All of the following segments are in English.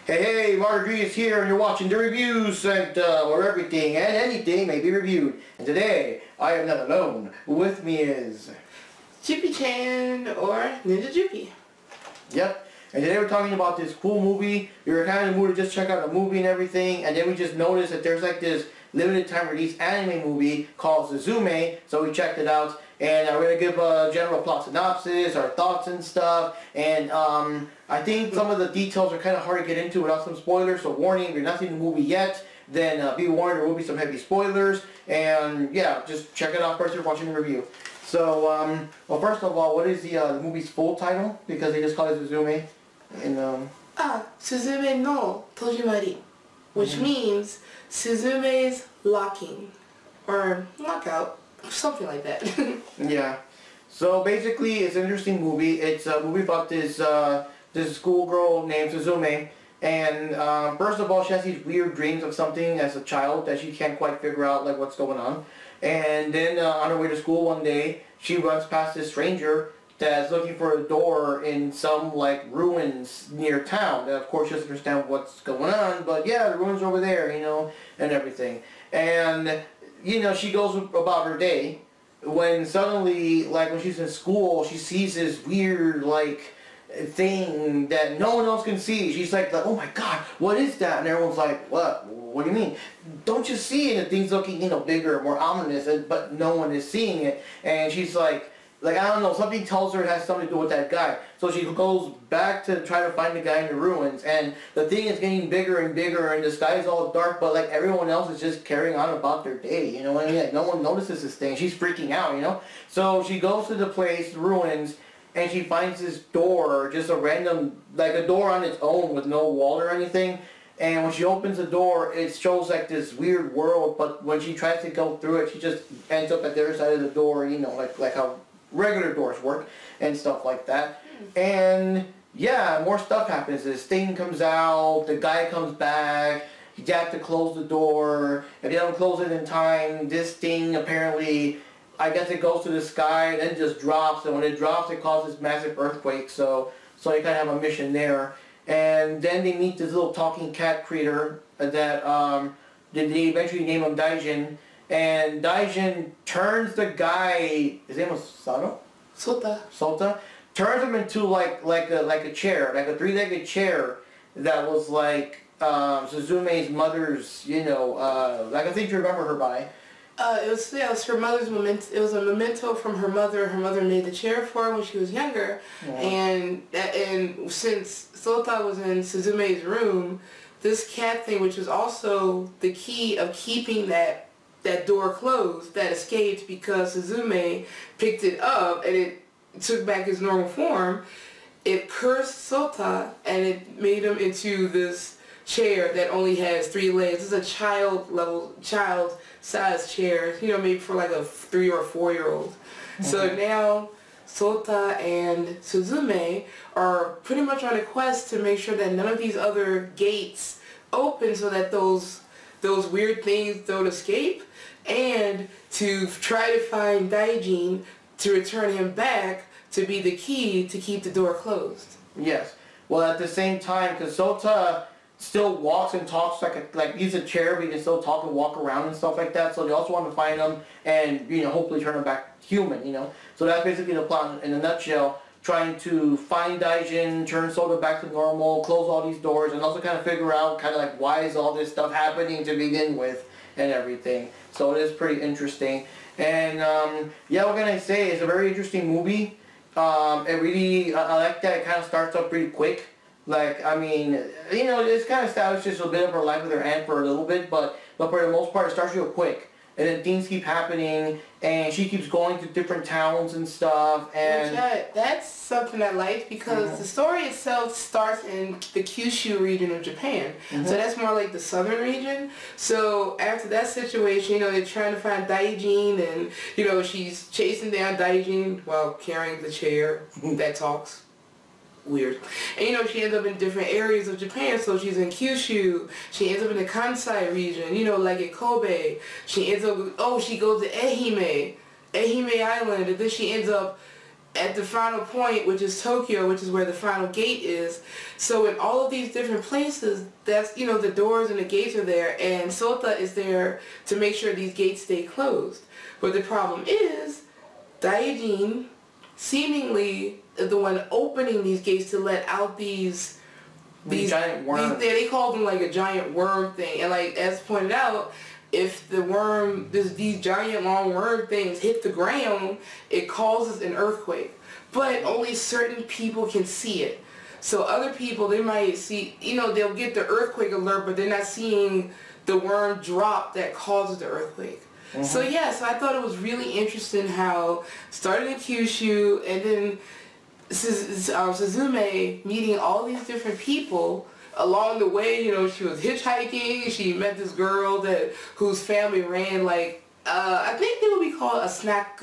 Hey, Rodriguez here, and you're watching the review center, where everything and anything may be reviewed. And today, I am not alone. With me is... Jupi-chan, or Ninja Jupi. Yep. And today we're talking about this cool movie. We were kind of in the mood to just check out a movie and everything, and then we just noticed that there's like this limited time release anime movie called Suzume, so we checked it out. And we're going to give a general plot synopsis, our thoughts and stuff, and I think some of the details are kind of hard to get into without some spoilers, so warning, if you're not seeing the movie yet, then be warned, there will be some heavy spoilers, and yeah, just check it out first if you're watching the review. So, well, first of all, what is the movie's full title? Because they just call it Suzume. And, Suzume no Tojimari, which means Suzume's locking, or lockout, something like that. Yeah. So basically, it's an interesting movie. It's a movie about this schoolgirl named Suzume, and first of all, she has these weird dreams of something as a child that she can't quite figure out like what's going on. And then on her way to school one day, she runs past this stranger that's looking for a door in some like ruins near town. And of course, she doesn't understand what's going on, but yeah, the ruins are over there, you know, and everything. And you know, she goes about her day when suddenly, like when she's in school, she sees this weird like thing that no one else can see. She's like, oh my god, what is that? And everyone's like, what? What do you mean? Don't you see it? And the thing's looking, you know, bigger, more ominous, but no one is seeing it. And she's like, I don't know, something tells her it has something to do with that guy. So she goes back to try to find the guy in the ruins, and the thing is getting bigger and bigger, and the sky is all dark, but like everyone else is just carrying on about their day, you know what I mean? Like, no one notices this thing. She's freaking out, you know? So she goes to the place, the ruins, and she finds this door, just a random, like a door on its own with no wall or anything. And when she opens the door, it shows like this weird world, but when she tries to go through it, she just ends up at the other side of the door, you know, like how regular doors work and stuff like that. And yeah, more stuff happens. This thing comes out, the guy comes back, you have to close the door. If you don't close it in time, this thing apparently, I guess it goes to the sky and then just drops, and when it drops it causes massive earthquake, so you kind of have a mission there. And then they meet this little talking cat creature that they eventually name him Daijin. And Daijin turns the guy, his name was Sato? Sota. Turns him into like a chair, like a three-legged chair that was like Suzume's mother's, you know, like I think you remember her by. It was her mother's memento. It was a memento from her mother. Her mother made the chair for her when she was younger, and since Sota was in Suzume's room, this cat thing, which was also the key of keeping that door closed, that escaped because Suzume picked it up and it took back his normal form, it cursed Sota and it made him into this chair that only has 3 legs. It's a child-sized chair, you know, maybe for like a 3 or 4-year-old. So now Sota and Suzume are pretty much on a quest to make sure that none of these other gates open so that those weird things don't escape, and to try to find Daijin to return him back to be the key to keep the door closed. Yes. Well, at the same time, because Sota still walks and talks like he's a chair, but he can still talk and walk around and stuff like that. So they also want to find him and, you know, hopefully turn him back human, you know. So that's basically the plot in a nutshell. Trying to find Daijin, turn Sota back to normal, close all these doors, and also kind of figure out kind of like why is all this stuff happening to begin with and everything. So it is pretty interesting. And yeah, what can I say? It's a very interesting movie. It really, I like that it kind of starts up pretty quick. Like, I mean, you know, it's kind of establishes a bit of her life with her aunt for a little bit, but for the most part it starts real quick. And then things keep happening, and she keeps going to different towns and stuff, and... That's something I like, because the story itself starts in the Kyushu region of Japan. So that's more like the southern region. So after that situation, you know, they're trying to find Daijin, and, you know, she's chasing down Daijin while carrying the chair that talks. Weird. And you know, she ends up in different areas of Japan. So she's in Kyushu, she ends up in the Kansai region, you know, like at Kobe. She ends up, she goes to Ehime Island, and then she ends up at the final point, which is Tokyo, which is where the final gate is. So in all of these different places, that's, you know, the doors and the gates are there, and Sota is there to make sure these gates stay closed. But the problem is, Daijin seemingly is the one opening these gates to let out these giant worms. They call them like a giant worm thing, and like as pointed out, if the worm, these giant long worm things hit the ground, it causes an earthquake. But only certain people can see it. So other people, they might see, you know, they'll get the earthquake alert, but they're not seeing the worm drop that causes the earthquake. Mm-hmm. So yeah, so I thought it was really interesting how started in Kyushu and then Suzume meeting all these different people. Along the way, you know, she was hitchhiking. She met this girl whose family ran like I think they would be called a snack,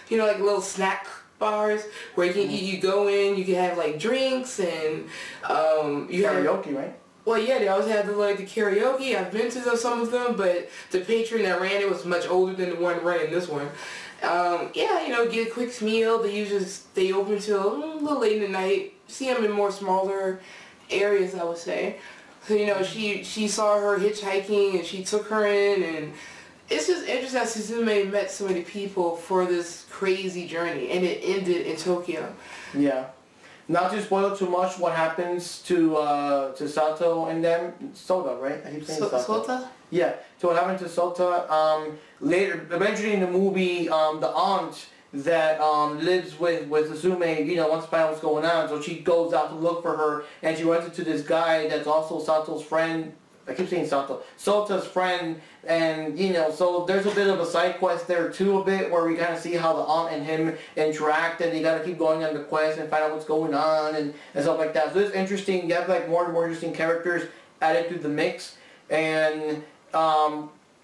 you know, like little snack bars where you can you go in, you can have like drinks and you karaoke, have, right? Well, yeah, they always have the karaoke. I've been to some of them, but the patron that ran it was much older than the one running this one. Yeah, you know, get a quick meal. They usually stay open till a little late in the night. See them in more smaller areas, I would say. So, you know, she saw her hitchhiking and she took her in, and it's just interesting that Suzume met so many people for this crazy journey, and it ended in Tokyo. Yeah. Not to spoil too much what happens to Sato and them. Sota, right? I keep saying Sota? Yeah. So what happened to Sota, later, eventually in the movie, the aunt that lives with Suzume, you know, wants to find out what's going on, so she goes out to look for her, and she runs into this guy that's also Sato's friend. I keep saying Sota's friend, and, you know, so there's a bit of a side quest there too, a bit, where we kind of see how the aunt and him interact, and they gotta keep going on the quest and find out what's going on, and stuff like that. So it's interesting. You have like more and more interesting characters added to the mix, and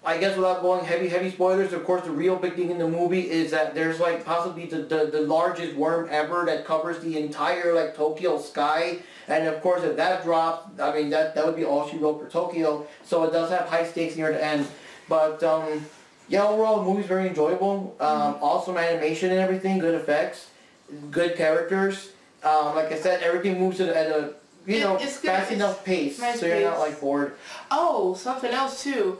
I guess without going heavy spoilers, of course the real big thing in the movie is that there's like possibly the largest worm ever that covers the entire like Tokyo sky, and of course if that drops, I mean that would be all she wrote for Tokyo. So it does have high stakes near the end, but yeah, overall the movie's very enjoyable. Awesome animation and everything, good effects, good characters. Like I said, everything moves at a fast enough pace, nice so you're not like bored. Oh, something else too.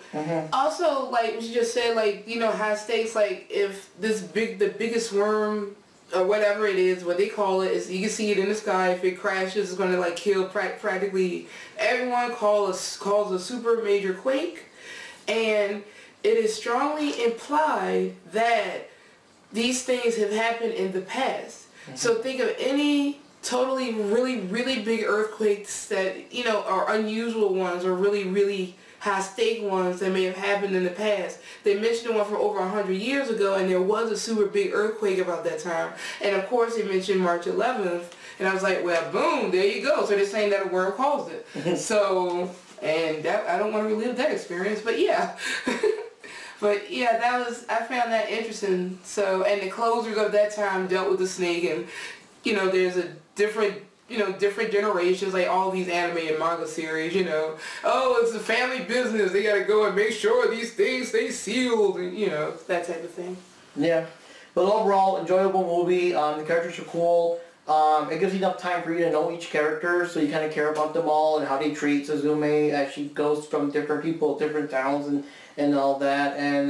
Also, like what you just said, like, you know, high stakes. Like if the biggest worm or whatever it is, what they call it, is you can see it in the sky. If it crashes, it's going to like kill practically everyone. Calls a super major quake, and it is strongly implied that these things have happened in the past. So think of any totally really big earthquakes that, you know, are unusual ones or really high stake ones that may have happened in the past. They mentioned one from over 100 years ago, and there was a super big earthquake about that time. And of course they mentioned March 11th, and I was like, well, boom, there you go. So they're saying that a worm caused it. So, and that, I don't want to relive that experience, but yeah. But yeah, I found that interesting. So, and the closers of that time dealt with the snake, and, you know, there's a different generations, like all these anime and manga series, you know, oh, it's a family business, they gotta go and make sure these things stay sealed, and, you know, that type of thing. Yeah, but overall, enjoyable movie. The characters are cool. It gives you enough time for you to know each character, so you kind of care about them all and how they treat Suzume as she goes from different people, different towns, and all that, and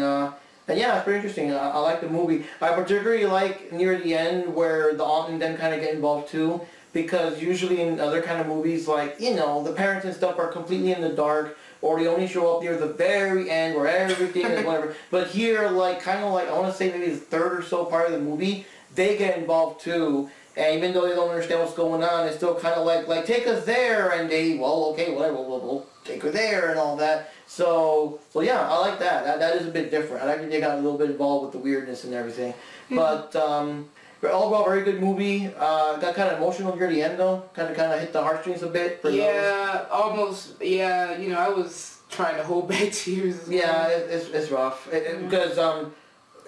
yeah, it's pretty interesting. I like the movie. I particularly like near the end where the aunt and them kind of get involved too, because usually in other kind of movies, like, you know, the parents and stuff are completely in the dark, or they only show up near the very end where everything is whatever. But here, like, kind of like, I want to say maybe the third or so part of the movie, they get involved too. And even though they don't understand what's going on, it's still kind of like take us there, and they, well, okay, whatever, we'll take her there and all that. So yeah, I like that. That is a bit different. I think they got a little bit involved with the weirdness and everything. But overall, very good movie. Got kind of emotional near the end though. Kind of hit the heartstrings a bit. Yeah, almost. Yeah, you know, I was trying to hold back tears as well. Yeah, it's rough because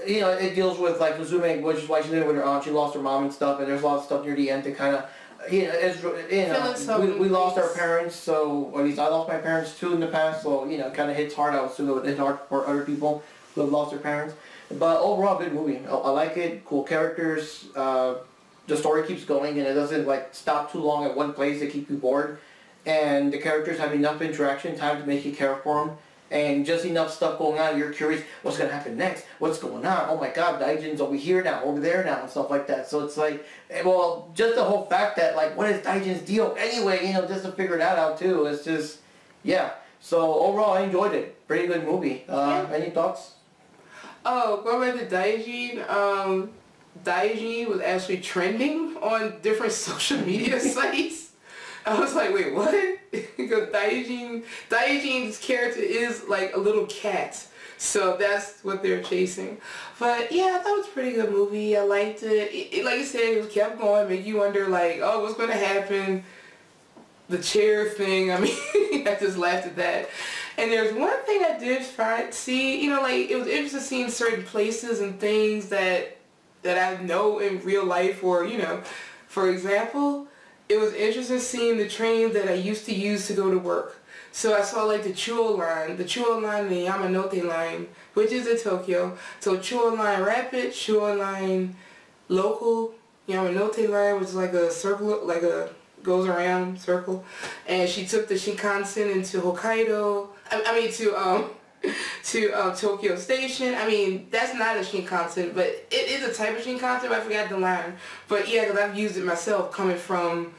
you know, it deals with like Suzume, which is why she lived with her aunt. She lost her mom and stuff, and there's a lot of stuff near the end to kind of. You know, it's, you know, we lost our parents, so at least I lost my parents too in the past, so, you know, it kind of hits hard. I was assuming it hits hard for other people who have lost their parents. But overall, good movie. I like it. Cool characters. the story keeps going and it doesn't like stop too long at one place to keep you bored. And the characters have enough interaction time to make you care for them. And just enough stuff going on, you're curious, what's going to happen next? What's going on? Oh my god, Daijin's over here now, over there now, and stuff like that. So it's like, well, just the whole fact that, like, what is Daijin's deal anyway, you know, just to figure that out too. It's just, yeah. So overall, I enjoyed it. Pretty good movie. Any thoughts? Oh, going back to Daijin, Daijin was actually trending on different social media sites. I was like, wait, what? Because Daijin's character is like a little cat. So that's what they're chasing. But yeah, I thought it was a pretty good movie. I liked it. Like you said, it kept going, make you wonder like, oh, what's going to happen? The chair thing, I mean, I just laughed at that. And there's one thing I did see, you know, like it was interesting seeing certain places and things that I know in real life, or, you know, for example, it was interesting seeing the trains that I used to use to go to work. So I saw like the Chuo line and the Yamanote line, which is in Tokyo. So Chuo line Rapid, Chuo line Local, Yamanote line, which is like a circle, like a goes around circle. And she took the Shinkansen into Hokkaido. To Tokyo Station. I mean, that's not a Shinkansen, but it is a type of Shinkansen, but I forgot the line. But yeah, because I've used it myself coming from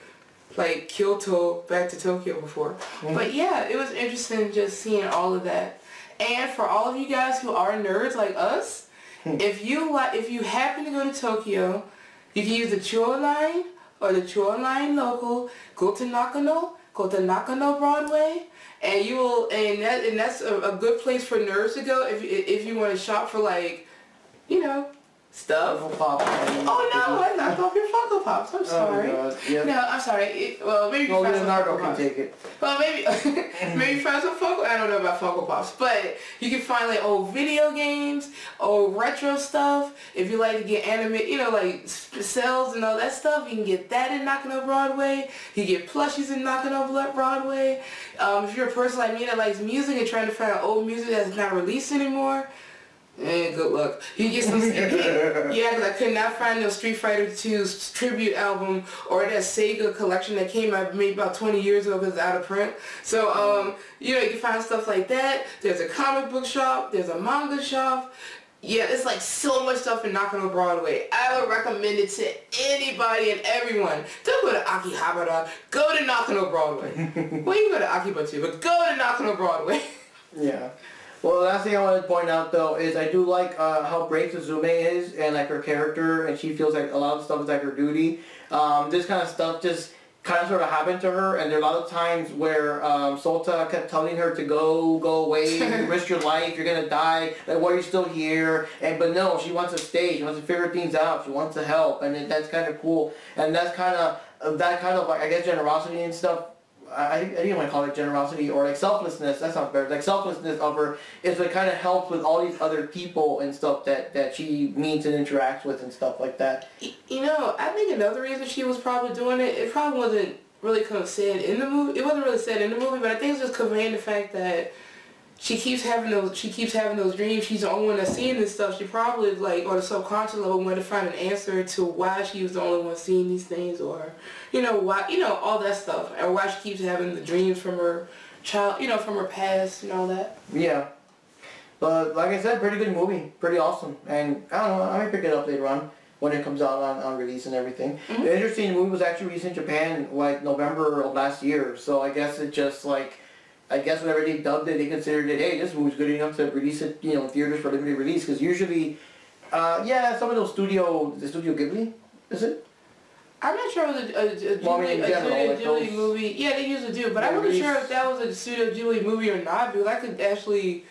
like Kyoto back to Tokyo before. But yeah, it was interesting just seeing all of that. And for all of you guys who are nerds like us, if you happen to go to Tokyo, you can use the Chuo line or the Chuo line Local, go to Nakano Broadway. And you will, and that's a good place for nerds to go if you want to shop for, like, you know, stuff. Pop. Oh no, I knocked off your Funko Pops. I'm sorry. Oh god. Yep. No, I'm sorry. Well, maybe Leonardo can take it. Well, maybe maybe find some Funko. I don't know about Funko Pops, but you can find like old video games, old retro stuff. If you like to get anime, you know, like cells and all that stuff, you can get that in Nakano Broadway. You get plushies in Nakano Broadway. If you're a person like me that likes music and trying to find old music that's not released anymore, good luck. You get some, yeah, because I could not find no Street Fighter 2's tribute album or that Sega collection that came out maybe about 20 years ago because it's out of print. So, you know, you can find stuff like that. There's a comic book shop. There's a manga shop. Yeah, it's like so much stuff in Nakano Broadway. I would recommend it to anybody and everyone. Don't go to Akihabara. Go to Nakano Broadway. Well, you can go to Akiba too, but go to Nakano Broadway. Yeah. Well, the last thing I wanted to point out though is I do like how brave Suzume is and like her character, and she feels like a lot of stuff is like her duty. This kind of stuff just kind of sort of happened to her, and there are a lot of times where Sota kept telling her to go away, risk your life, you're gonna die, like why are you still here? But no, she wants to stay, she wants to figure things out, she wants to help, and that's kind of cool, and that's kind of like I guess generosity and stuff. I didn't want to call it generosity or like selflessness. That sounds better. Like selflessness of her is what kind of helps with all these other people and stuff that she meets and interacts with and stuff like that. You know, I think another reason she was probably doing it, it probably wasn't really kind of said in the movie. It wasn't really said in the movie, but I think it's just conveying the fact that she keeps having those dreams. She's the only one that's seeing this stuff. She probably, like, on a subconscious level, wanted to find an answer to why she was the only one seeing these things, or, you know, why, you know, all that stuff, and why she keeps having the dreams from her child, you know, from her past and all that. Yeah. But like I said, pretty good movie, pretty awesome, and I don't know, I might pick it up later on when it comes out on release and everything. The interesting movie was actually released in Japan like November of last year, so I guess it just like. I guess whenever they dubbed it, they considered it, hey, this movie's good enough to release it, you know, in theaters for limited release. Because usually, yeah, some of those Studio Ghibli, is it? I'm not sure it was a Ghibli movie. Yeah, they usually do, but I wasn't sure if that was a Studio Ghibli movie or not, because I could actually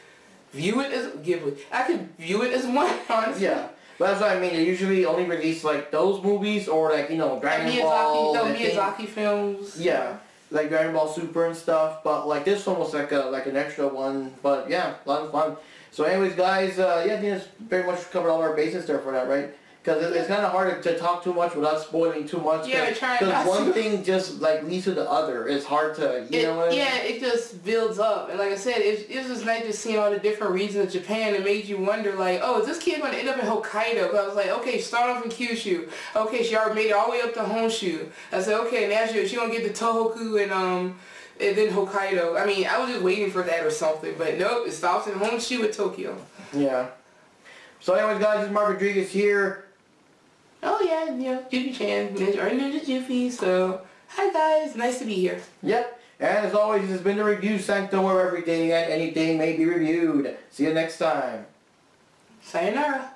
view it as Ghibli. I could view it as one, honestly. Yeah. But that's what I mean. They usually only release like those movies or like, you know, Dragon Ball. Miyazaki films. Yeah. Like Dragon Ball Super and stuff, but like this one was like an extra one, but yeah, a lot of fun. So anyways guys, yeah, I think that's pretty much covered all our bases there for that, right? Because it's kind of hard to talk too much without spoiling too much. Yeah, trying not Because one to. thing just like leads to the other. It's hard to, you know what I mean? Yeah, it just builds up. And like I said, it was just nice just seeing all the different regions of Japan. It made you wonder, like, oh, is this kid going to end up in Hokkaido? But I was like, okay, start off in Kyushu. Okay, she already made it all the way up to Honshu. I said, okay, now she going to get to Tohoku and then Hokkaido. I mean, I was just waiting for that or something. But nope, it stops in Honshu with Tokyo. Yeah. So anyways, guys, this is Mark Rodriguez here. Oh yeah, Juffy-chan, Ninja Juffy, so hi guys, nice to be here. Yep, and as always, this has been the Review Sanctum where everything and anything may be reviewed. See you next time. Sayonara.